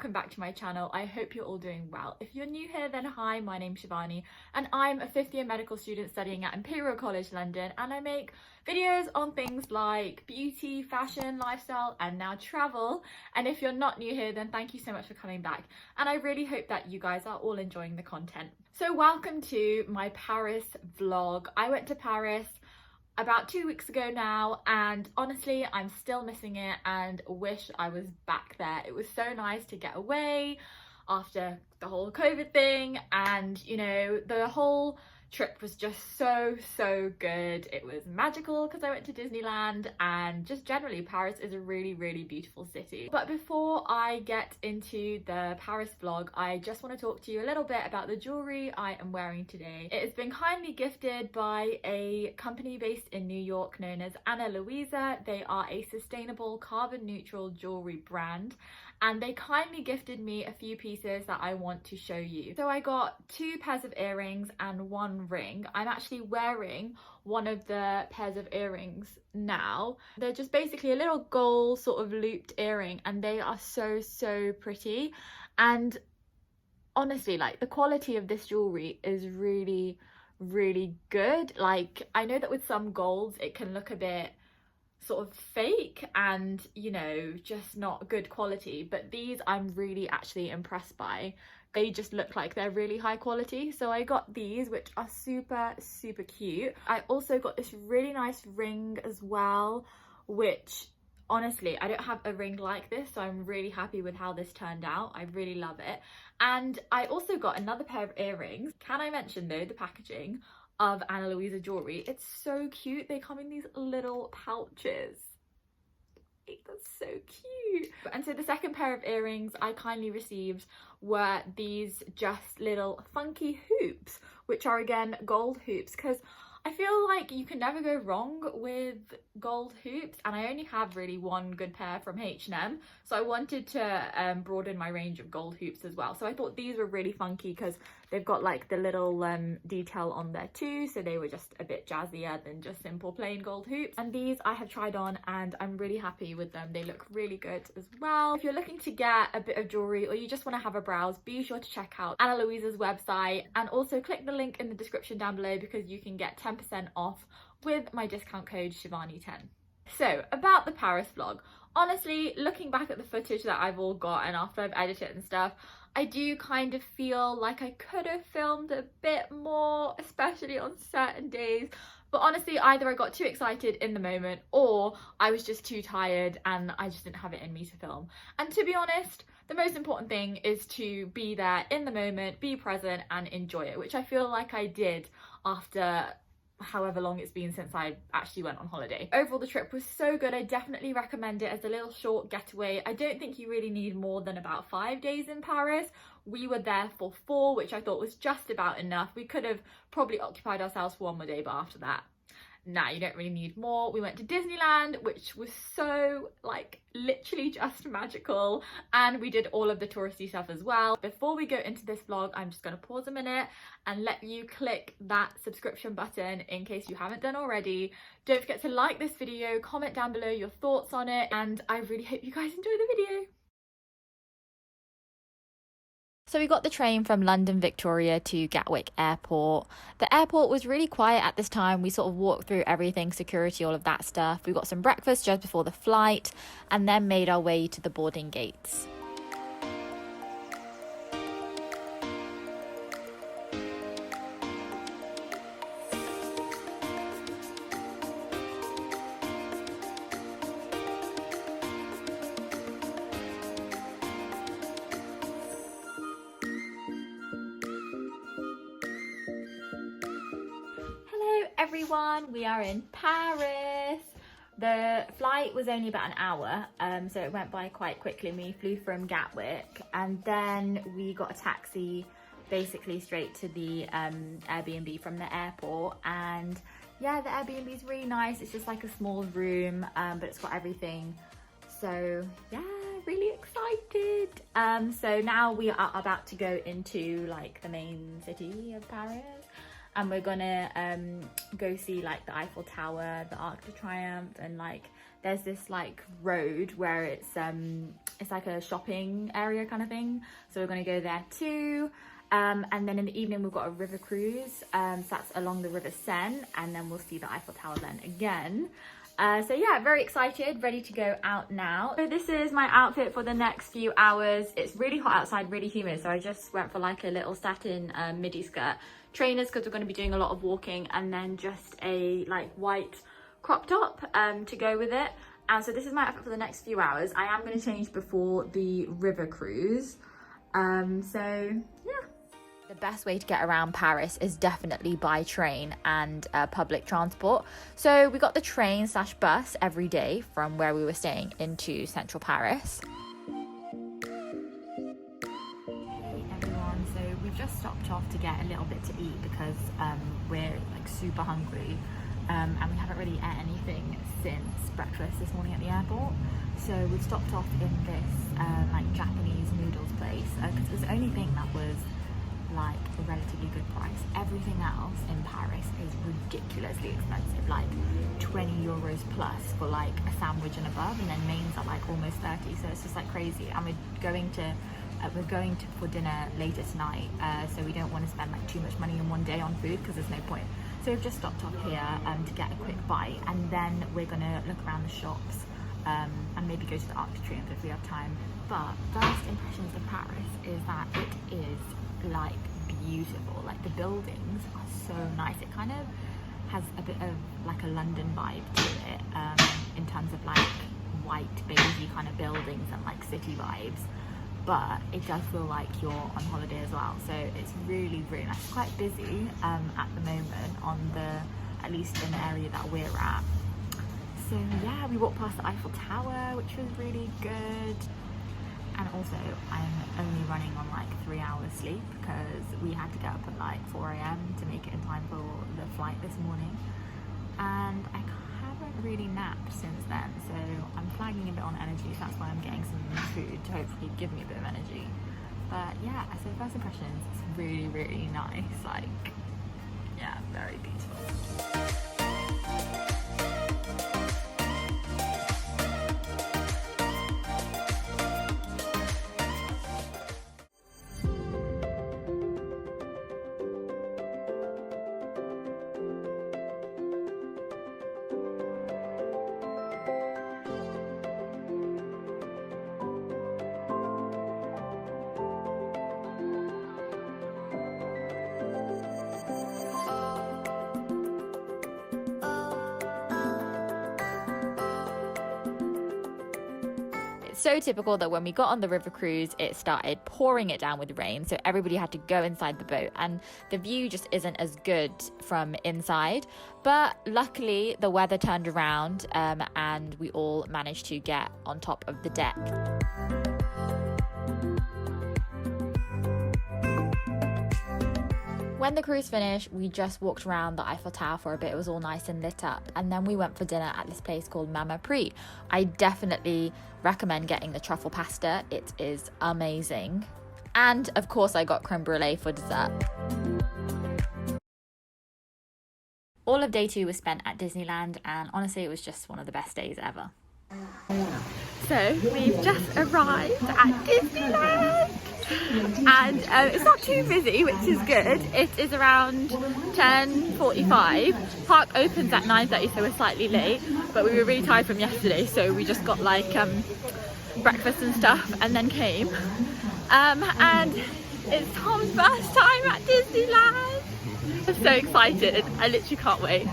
welcome back to my channel. I hope you're all doing well. If you're new here, then hi, my name's Shivani and I'm a 5th year medical student studying at Imperial College London, and I make videos on things like beauty, fashion, lifestyle and now travel. And if you're not new here, then thank you so much for coming back, and I really hope that you guys are all enjoying the content. So welcome to my Paris vlog. I went to Paris about 2 weeks ago now, and honestly I'm still missing it and wish I was back there. It was so nice to get away after the whole COVID thing, and you know, the whole trip was just so good. It was magical because I went to Disneyland, and just generally Paris is a really beautiful city. But before I get into the Paris vlog, I just want to talk to you a little bit about the jewellery I am wearing today. It has been kindly gifted by a company based in New York known as Ana Luisa. They are a sustainable carbon neutral jewellery brand, and they kindly gifted me a few pieces that I want to show you. So I got 2 pairs of earrings and 1 ring. I'm actually wearing one of the pairs of earrings now. They're just basically a little gold sort of looped earring, and they are so pretty. And honestly, like, the quality of this jewelry is really good. Like, I know that with some golds it can look a bit sort of fake and, you know, just not good quality, but these I'm really actually impressed by. They just look like they're really high quality. So I got these, which are super cute. I also got this really nice ring as well, which honestly I don't have a ring like this, so I'm really happy with how this turned out. I really love it. And I also got another pair of earrings. Can I mention though the packaging of Ana Luisa jewellery? It's so cute. They come in these little pouches. That's so cute. And so the second pair of earrings I kindly received were these just little funky hoops, which are again gold hoops, because I feel like you can never go wrong with gold hoops, and I only have really 1 good pair from H&M, so I wanted to broaden my range of gold hoops as well. So I thought these were really funky because they've got like the little detail on there too, so they were just a bit jazzier than just simple plain gold hoops. And these I have tried on and I'm really happy with them. They look really good as well. If you're looking to get a bit of jewelry or you just want to have a browse, be sure to check out Ana Luisa's website, and also click the link in the description down below because you can get 10% off with my discount code Shivani10. So about the Paris vlog, honestly, looking back at the footage that I've all got and after I've edited and stuff, I do kind of feel like I could have filmed a bit more, especially on certain days. But honestly, either I got too excited in the moment or I was just too tired and I just didn't have it in me to film. And to be honest, the most important thing is to be there in the moment, be present and enjoy it, which I feel like I did after however long it's been since I actually went on holiday. Overall, the trip was so good. I definitely recommend it as a little short getaway. I don't think you really need more than about 5 days in Paris. We were there for 4, which I thought was just about enough. We could have probably occupied ourselves for 1 more day, but after that, nah, you don't really need more. We went to Disneyland, which was so, like, literally just magical, and we did all of the touristy stuff as well. Before we go into this vlog, I'm just going to pause a minute and let you click that subscription button in case you haven't done already. Don't forget to like this video, comment down below your thoughts on it, and I really hope you guys enjoy the video. So we got the train from London Victoria to Gatwick Airport. The airport was really quiet at this time. We sort of walked through everything, security, all of that stuff. We got some breakfast just before the flight and then made our way to the boarding gates. Everyone, we are in Paris. The flight was only about an hour, so it went by quite quickly. We flew from Gatwick and then we got a taxi basically straight to the Airbnb from the airport. And yeah, the Airbnb is really nice. It's just like a small room, but it's got everything. So yeah, really excited. So now we are about to go into like the main city of Paris. And we're gonna go see like the Eiffel Tower, the Arc de Triomphe, and like there's this like road where it's like a shopping area kind of thing, so we're going to go there too. And then in the evening we've got a river cruise, so that's along the River Seine, and then we'll see the Eiffel Tower then again. So yeah, very excited, ready to go out now. So this is my outfit for the next few hours. It's really hot outside, really humid, so I just went for like a little satin midi skirt, trainers because we're going to be doing a lot of walking, and then just a like white crop top to go with it. And so this is my outfit for the next few hours. I am going to change before the river cruise. So yeah. The best way to get around Paris is definitely by train and public transport. So we got the train / bus every day from where we were staying into central Paris. Hey everyone, so we've just stopped off to get a little bit to eat because we're like super hungry, and we haven't really ate anything since breakfast this morning at the airport. So we stopped off in this like Japanese noodles place because it was the only thing that was like a relatively good price. Everything else in Paris is ridiculously expensive, like 20 euros plus for like a sandwich and above, and then mains are like almost 30, so it's just like crazy. And we're going to for dinner later tonight, so we don't want to spend like too much money in one day on food because there's no point. So we've just stopped off here to get a quick bite, and then we're gonna look around the shops and maybe go to the Arc de Triomphe if we have time. But first impressions of Paris is that it is like beautiful. Like the buildings are so nice. It kind of has a bit of like a London vibe to it, in terms of like white beigey kind of buildings and like city vibes, but it does feel like you're on holiday as well. So it's really really nice. It's quite busy at the moment on at least in the area that we're at. So yeah, we walked past the Eiffel Tower, which was really good. And also I'm only running on like 3 hours sleep because we had to get up at like 4 AM to make it in time for the flight this morning, and I haven't really napped since then, so I'm flagging a bit on energy, so that's why I'm getting some food to hopefully give me a bit of energy. But yeah, so first impressions, it's really really nice, like yeah, very beautiful. So typical that when we got on the river cruise, it started pouring it down with rain, so everybody had to go inside the boat, and the view just isn't as good from inside. But luckily the weather turned around, and we all managed to get on top of the deck. When the cruise finished, we just walked around the Eiffel Tower for a bit. It was all nice and lit up, and then we went for dinner at this place called Mama Pri. I definitely recommend getting the truffle pasta. It is amazing. And of course I got creme brulee for dessert. All of day 2 was spent at Disneyland, and honestly it was just one of the best days ever. So we've just arrived at Disneyland, and it's not too busy, which is good. It is around 10:45. Park opens at 9:30, so we're slightly late, but we were really tired from yesterday, so we just got like breakfast and stuff and then came. And it's Tom's first time at Disneyland. I'm so excited, I literally can't wait.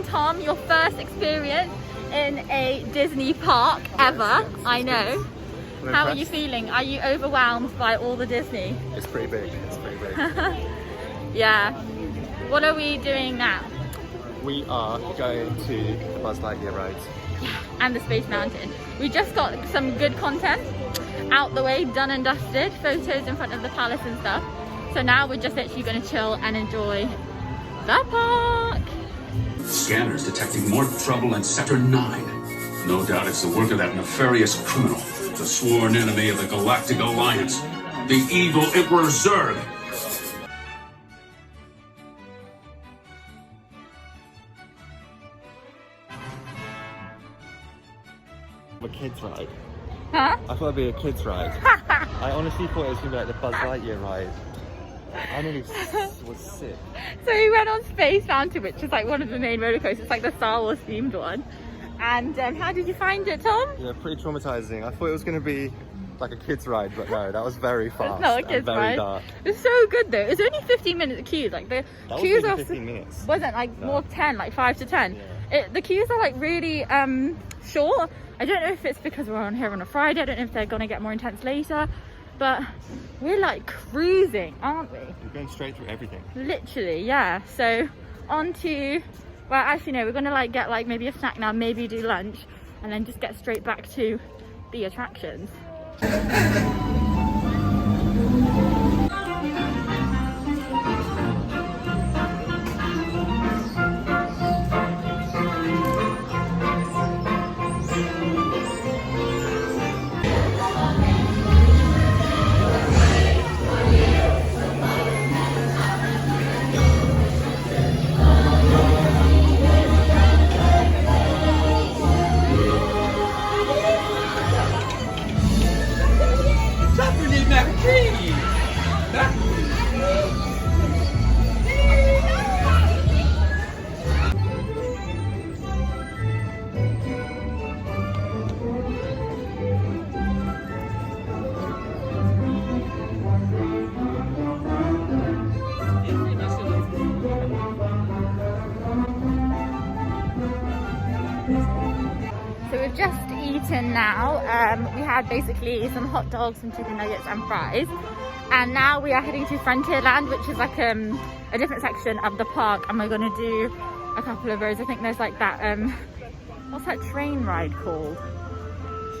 Tom, your first experience in a Disney park ever. I know. How are you feeling? Are you overwhelmed by all the Disney? It's pretty big. It's pretty big. Yeah. What are we doing now? We are going to the Buzz Lightyear ride. And the Space Mountain. We just got some good content out the way, done and dusted, photos in front of the palace and stuff. So now we're just literally going to chill and enjoy the park. Scanners detecting more trouble in Sector 9. No doubt it's the work of that nefarious criminal, the sworn enemy of the Galactic Alliance, the evil Emperor Zurg. A kids ride. Huh? I thought it'd be a kids ride. I honestly thought it was gonna be like the Buzz Lightyear ride. I nearly was sick. So we went on Space Mountain, which is like one of the main roller coasters. It's like the Star Wars themed one. And how did you find it, Tom? Yeah, pretty traumatizing. I thought it was gonna be like a kids ride, but no, that was very fast. It's not a kids very ride. Dark. It's so good though. It was only 15 minutes queues. Like the That queues wasn't are 15 minutes. wasn't like No. more 10, like 5 to 10. Yeah. The queues are like really short. I don't know if it's because we're on here on a Friday. I don't know if they're gonna get more intense later, but we're like cruising, aren't we? We're going straight through everything. Literally, yeah. So on to, well, actually no, we're gonna like get like maybe a snack now, maybe do lunch, and then just get straight back to the attractions. So we've just eaten now. We had basically some hot dogs, some chicken nuggets and fries. And now we are heading to Frontierland, which is like a different section of the park. And we're gonna do a couple of rows. I think there's like that, what's that train ride called?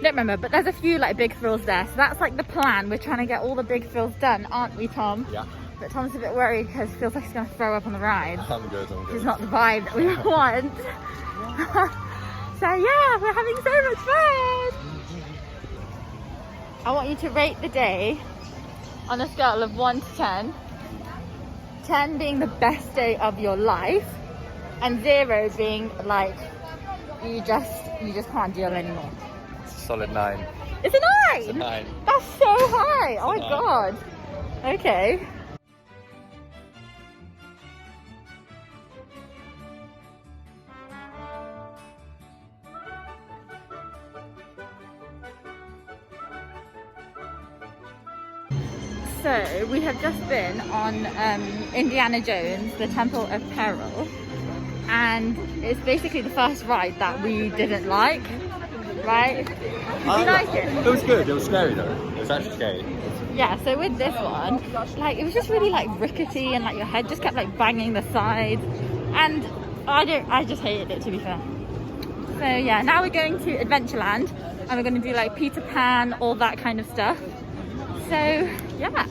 Don't remember, but there's a few like big thrills there. So that's like the plan. We're trying to get all the big thrills done, aren't we, Tom? Yeah. But Tom's a bit worried because he feels like he's gonna throw up on the ride. I'm good, I'm good. It's not the vibe that we want. So yeah, we're having so much fun. I want you to rate the day on a scale of 1 to 10. 10 being the best day of your life, and 0 being like you just can't deal anymore. It's a solid 9. It's a 9. It's a 9. That's so high. Oh my god. Okay. So we have just been on Indiana Jones, the Temple of Peril, and it's basically the first ride that we didn't like, right? Did you like it? It was good. It was scary though. It was actually scary. Yeah, so with this one, like it was just really like rickety, and like your head just kept like banging the sides, and I just hated it, to be fair. So yeah, now we're going to Adventureland, and we're going to do like Peter Pan, all that kind of stuff. So yeah.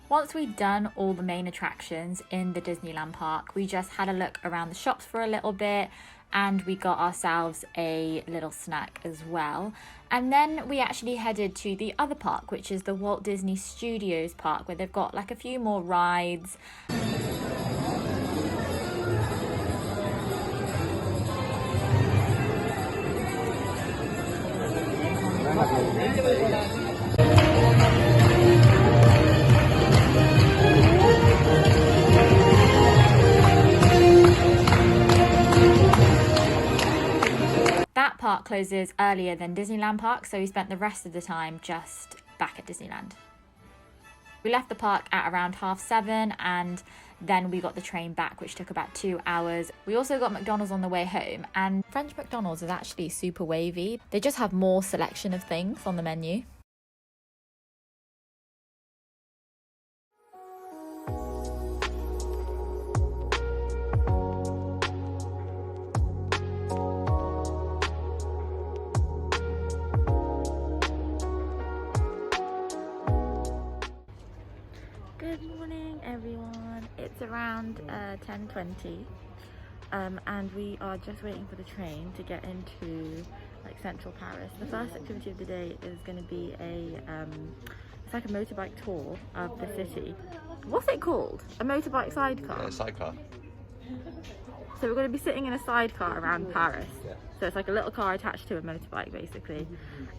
Once we'd done all the main attractions in the Disneyland park, we just had a look around the shops for a little bit and we got ourselves a little snack as well. And then we actually headed to the other park, which is the Walt Disney Studios park, where they've got like a few more rides. That park closes earlier than Disneyland Park, so we spent the rest of the time just back at Disneyland. We left the park at around 7:30 and then we got the train back, which took about 2 hours. We also got McDonald's on the way home, and French McDonald's is actually super wavy. They just have more selection of things on the menu. Good morning everyone, it's around 10:20 and we are just waiting for the train to get into like central Paris. The first activity of the day is going to be it's like a motorbike tour of the city. What's it called? A motorbike sidecar? Yeah, sidecar. So we're going to be sitting in a sidecar around Paris. So it's like a little car attached to a motorbike basically.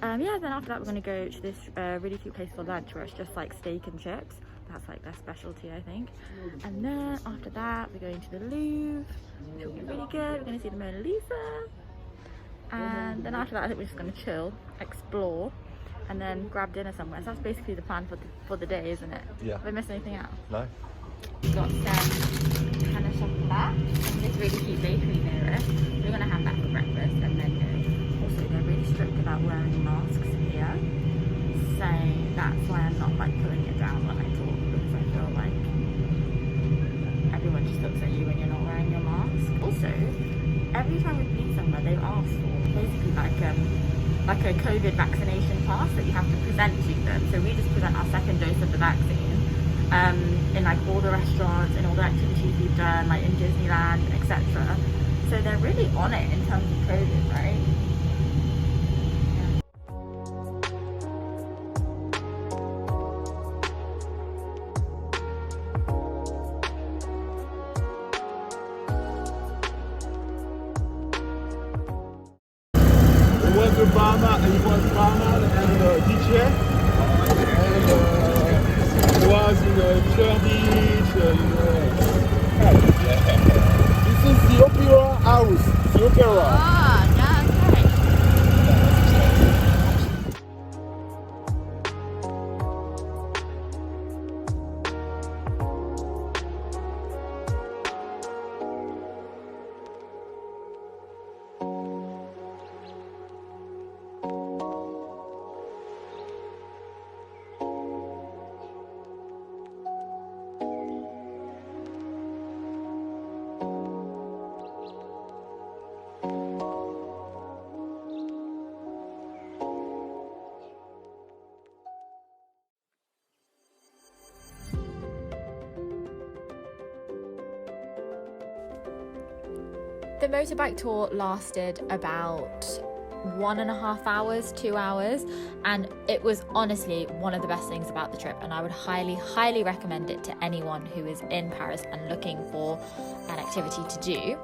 Yeah, then after that we're going to go to this really cute place for lunch where it's just like steak and chips. That's like their specialty, I think. And then after that we're going to the Louvre, which will be really good. We're going to see the Mona Lisa. And then after that I think we're just going to chill, explore, and then grab dinner somewhere. So that's basically the plan for the day, isn't it? Yeah. Have I missed anything out? No. We've got some kind of chocolate and this really cute bakery near us. We're going to have that for breakfast and then go. Also, they're really strict about wearing masks here. So that's why I'm not like pulling it down when I talk, because I feel like everyone just looks at you when you're not wearing your mask. Also, every time we've been somewhere, they've asked for basically like a COVID vaccination pass that you have to present to them. So we just present our second dose of the vaccine in like all the restaurants and all the activities we've done, like in Disneyland, etc. So they're really on it in terms of COVID, right? It was barman and DJ, and it was in a church. This is the opera house, the opera. Ah, yeah, okay. The motorbike tour lasted about 1.5 hours, 2 hours, and it was honestly one of the best things about the trip, and I would highly recommend it to anyone who is in Paris and looking for an activity to do.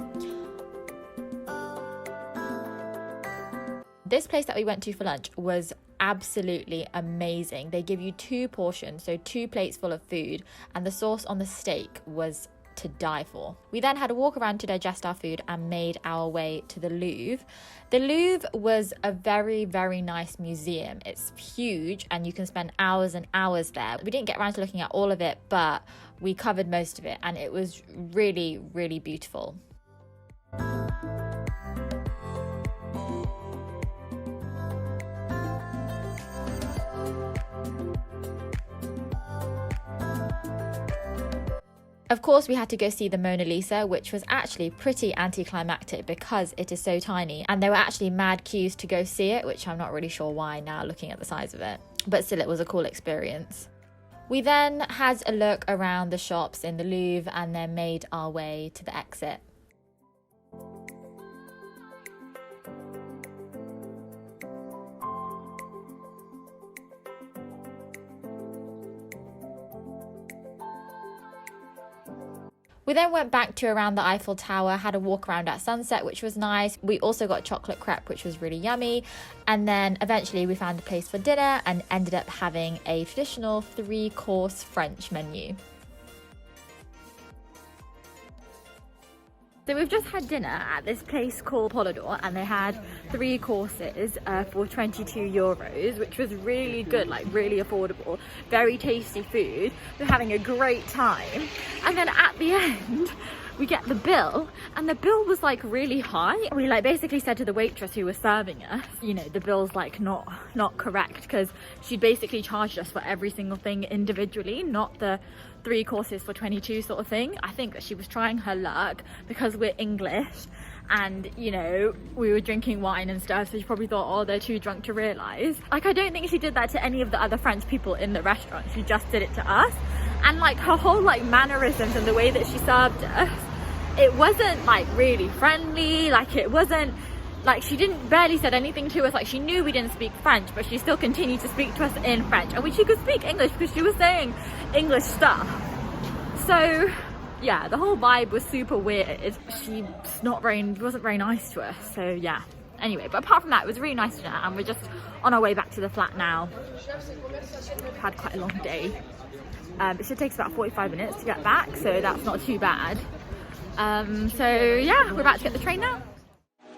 This place that we went to for lunch was absolutely amazing. They give you 2 portions, so 2 plates full of food, and the sauce on the steak was to die for. We then had a walk around to digest our food and made our way to the Louvre. The Louvre was a very nice museum. It's huge and you can spend hours and hours there. We didn't get around to looking at all of it, but we covered most of it and it was really beautiful. Of course, we had to go see the Mona Lisa, which was actually pretty anticlimactic because it is so tiny. And there were actually mad queues to go see it, which I'm not really sure why now looking at the size of it. But still, it was a cool experience. We then had a look around the shops in the Louvre and then made our way to the exit. We then went back to around the Eiffel Tower, had a walk around at sunset, which was nice. We also got chocolate crepe, which was really yummy. And then eventually we found a place for dinner and ended up having a traditional 3-course French menu. So we've just had dinner at this place called Polidor, and they had 3 courses for 22 euros, which was really good, like really affordable, very tasty food. We're having a great time. And then at the end, we get the bill, and the bill was like really high. We like basically said to the waitress who was serving us, you know, the bill's like not correct, because she basically charged us for every single thing individually, not the 3 courses for 22 sort of thing. I think that she was trying her luck because we're English and, you know, we were drinking wine and stuff, so she probably thought, oh, they're too drunk to realise. Like, I don't think she did that to any of the other French people in the restaurant. She just did it to us. And like her whole like mannerisms and the way that she served us, it wasn't like really friendly. Like, it wasn't like, she barely said anything to us. Like, she knew we didn't speak French, but she still continued to speak to us in French, and she could speak English because she was saying English stuff. So yeah, the whole vibe was super weird. She wasn't very nice to us, so yeah. Anyway, but apart from that, it was a really nice dinner, and we're just on our way back to the flat now. We've had quite a long day. It should take us about 45 minutes to get back, so that's not too bad. So yeah, we're about to get the train now.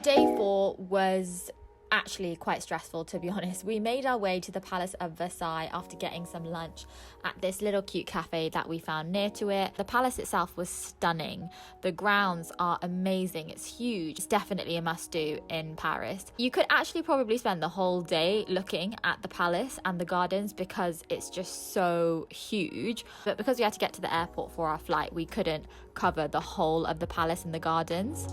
Day 4 was actually quite stressful, to be honest. We made our way to the Palace of Versailles after getting some lunch at this little cute cafe that we found near to it. The palace itself was stunning. The grounds are amazing. It's huge. It's definitely a must-do in Paris. You could actually probably spend the whole day looking at the palace and the gardens because it's just so huge. But because we had to get to the airport for our flight, we couldn't cover the whole of the palace and the gardens.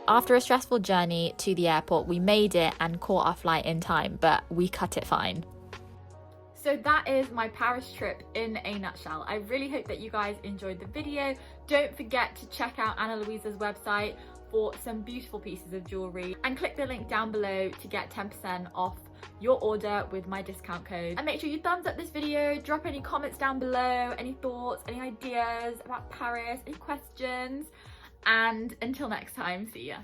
After a stressful journey to the airport, we made it and caught our flight in time, but we cut it fine. So that is my Paris trip in a nutshell. I really hope that you guys enjoyed the video. Don't forget to check out Ana Luisa's website for some beautiful pieces of jewellery, and click the link down below to get 10% off your order with my discount code. And make sure you thumbs up this video, drop any comments down below, any thoughts, any ideas about Paris, any questions. And until next time, see ya.